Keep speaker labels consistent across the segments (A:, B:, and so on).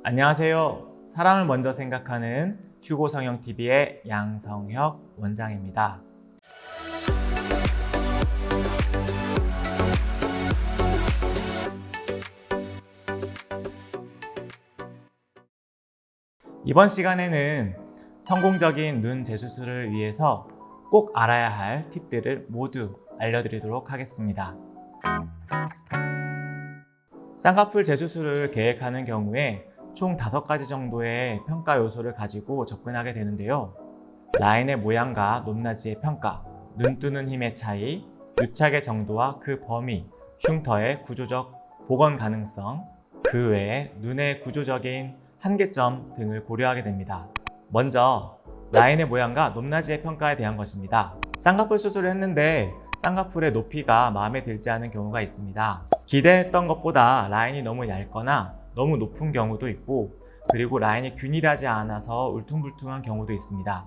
A: 안녕하세요. 사람을 먼저 생각하는 휴고 성형TV의 양성혁 원장입니다. 이번 시간에는 성공적인 눈 재수술을 위해서 꼭 알아야 할 팁들을 모두 알려드리도록 하겠습니다. 쌍꺼풀 재수술을 계획하는 경우에 총 5가지 정도의 평가 요소를 가지고 접근하게 되는데요. 라인의 모양과 높낮이의 평가, 눈 뜨는 힘의 차이, 유착의 정도와 그 범위, 흉터의 구조적 복원 가능성, 그 외에 눈의 구조적인 한계점 등을 고려하게 됩니다. 먼저 라인의 모양과 높낮이의 평가에 대한 것입니다. 쌍꺼풀 수술을 했는데 쌍꺼풀의 높이가 마음에 들지 않은 경우가 있습니다. 기대했던 것보다 라인이 너무 얇거나 너무 높은 경우도 있고, 그리고 라인이 균일하지 않아서 울퉁불퉁한 경우도 있습니다.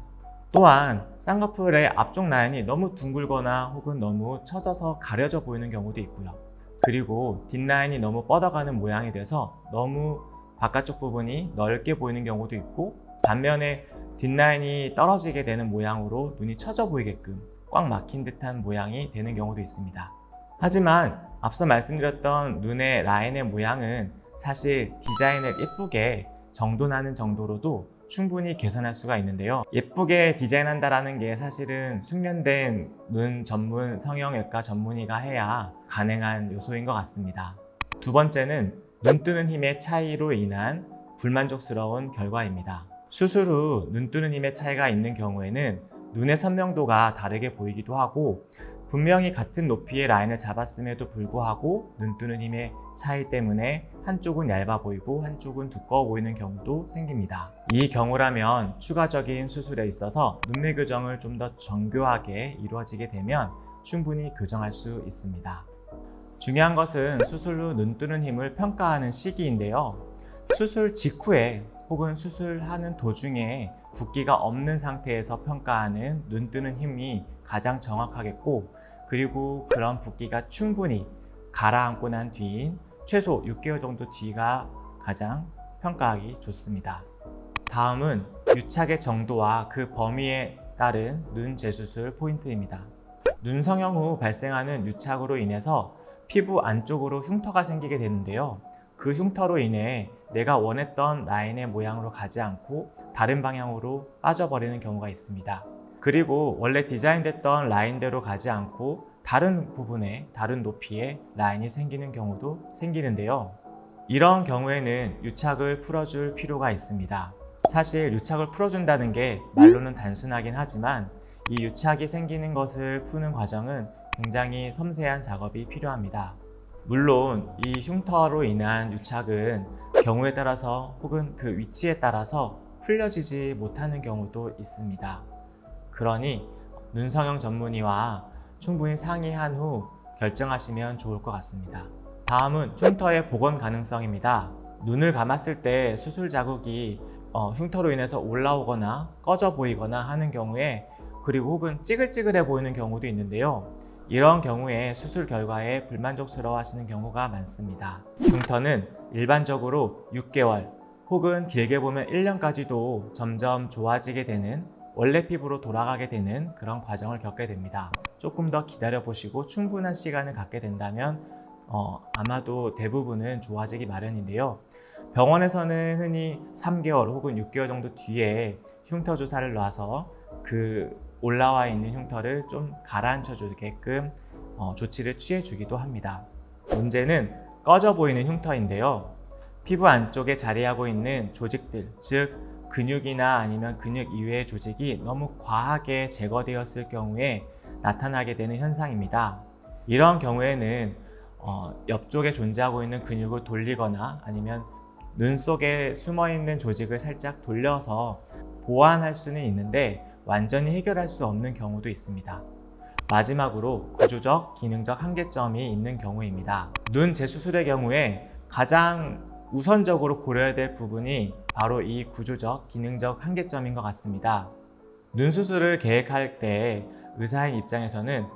A: 또한 쌍꺼풀의 앞쪽 라인이 너무 둥글거나 혹은 너무 처져서 가려져 보이는 경우도 있고요. 그리고 뒷라인이 너무 뻗어가는 모양이 돼서 너무 바깥쪽 부분이 넓게 보이는 경우도 있고, 반면에 뒷라인이 떨어지게 되는 모양으로 눈이 처져 보이게끔 꽉 막힌 듯한 모양이 되는 경우도 있습니다. 하지만 앞서 말씀드렸던 눈의 라인의 모양은 사실 디자인을 예쁘게 정돈하는 정도로도 충분히 개선할 수가 있는데요. 예쁘게 디자인한다는 게 사실은 숙련된 눈 전문 성형외과 전문의가 해야 가능한 요소인 것 같습니다. 두 번째는 눈 뜨는 힘의 차이로 인한 불만족스러운 결과입니다. 수술 후 눈 뜨는 힘의 차이가 있는 경우에는 눈의 선명도가 다르게 보이기도 하고, 분명히 같은 높이의 라인을 잡았음에도 불구하고 눈 뜨는 힘의 차이 때문에 한쪽은 얇아 보이고 한쪽은 두꺼워 보이는 경우도 생깁니다. 이 경우라면 추가적인 수술에 있어서 눈매 교정을 좀 더 정교하게 이루어지게 되면 충분히 교정할 수 있습니다. 중요한 것은 수술 후 눈 뜨는 힘을 평가하는 시기인데요. 수술 직후에 혹은 수술하는 도중에 붓기가 없는 상태에서 평가하는 눈 뜨는 힘이 가장 정확하겠고, 그리고 그런 붓기가 충분히 가라앉고 난 뒤인 최소 6개월 정도 뒤가 가장 평가하기 좋습니다. 다음은 유착의 정도와 그 범위에 따른 눈 재수술 포인트입니다. 눈 성형 후 발생하는 유착으로 인해서 피부 안쪽으로 흉터가 생기게 되는데요. 그 흉터로 인해 내가 원했던 라인의 모양으로 가지 않고 다른 방향으로 빠져버리는 경우가 있습니다. 그리고 원래 디자인됐던 라인대로 가지 않고 다른 부분에, 다른 높이의 라인이 생기는 경우도 생기는데요. 이런 경우에는 유착을 풀어줄 필요가 있습니다. 사실 유착을 풀어준다는 게 말로는 단순하긴 하지만 이 유착이 생기는 것을 푸는 과정은 굉장히 섬세한 작업이 필요합니다. 물론 이 흉터로 인한 유착은 경우에 따라서 혹은 그 위치에 따라서 풀려지지 못하는 경우도 있습니다. 그러니 눈성형 전문의와 충분히 상의한 후 결정하시면 좋을 것 같습니다. 다음은 흉터의 복원 가능성입니다. 눈을 감았을 때 수술 자국이 흉터로 인해서 올라오거나 꺼져 보이거나 하는 경우에, 그리고 혹은 찌글찌글해 보이는 경우도 있는데요. 이런 경우에 수술 결과에 불만족스러워 하시는 경우가 많습니다. 흉터는 일반적으로 6개월 혹은 길게 보면 1년까지도 점점 좋아지게 되는, 원래 피부로 돌아가게 되는 그런 과정을 겪게 됩니다. 조금 더 기다려 보시고 충분한 시간을 갖게 된다면 아마도 대부분은 좋아지기 마련인데요. 병원에서는 흔히 3개월 혹은 6개월 정도 뒤에 흉터 주사를 놔서 그 올라와 있는 흉터를 좀 가라앉혀 주게끔 조치를 취해 주기도 합니다. 문제는 꺼져 보이는 흉터인데요. 피부 안쪽에 자리하고 있는 조직들, 즉 근육이나 아니면 근육 이외의 조직이 너무 과하게 제거되었을 경우에 나타나게 되는 현상입니다. 이런 경우에는 옆쪽에 존재하고 있는 근육을 돌리거나 아니면 눈 속에 숨어있는 조직을 살짝 돌려서 보완할 수는 있는데 완전히 해결할 수 없는 경우도 있습니다. 마지막으로 구조적, 기능적 한계점이 있는 경우입니다. 눈 재수술의 경우에 가장 우선적으로 고려해야 될 부분이 바로 이 구조적, 기능적 한계점인 것 같습니다. 눈 수술을 계획할 때 의사의 입장에서는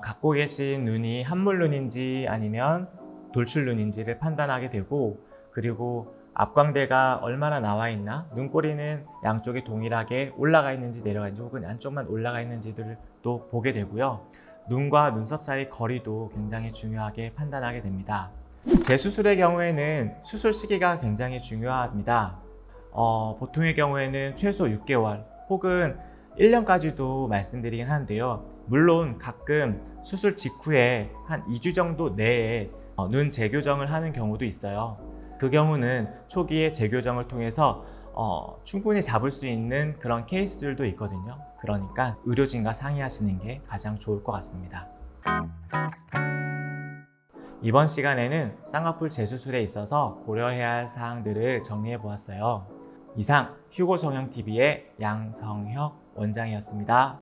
A: 갖고 계신 눈이 함몰 눈인지 아니면 돌출 눈인지를 판단하게 되고, 그리고 앞광대가 얼마나 나와 있나, 눈꼬리는 양쪽이 동일하게 올라가 있는지 내려가 있는지 혹은 안쪽만 올라가 있는지를 또 보게 되고요. 눈과 눈썹 사이 거리도 굉장히 중요하게 판단하게 됩니다. 재수술의 경우에는 수술 시기가 굉장히 중요합니다. 보통의 경우에는 최소 6개월 혹은 1년까지도 말씀드리긴 하는데요. 물론 가끔 수술 직후에 한 2주 정도 내에 눈 재교정을 하는 경우도 있어요. 그 경우는 초기에 재교정을 통해서 충분히 잡을 수 있는 그런 케이스들도 있거든요. 그러니까 의료진과 상의하시는 게 가장 좋을 것 같습니다. 이번 시간에는 쌍꺼풀 재수술에 있어서 고려해야 할 사항들을 정리해 보았어요. 이상 휴고성형TV의 양성혁 원장이었습니다.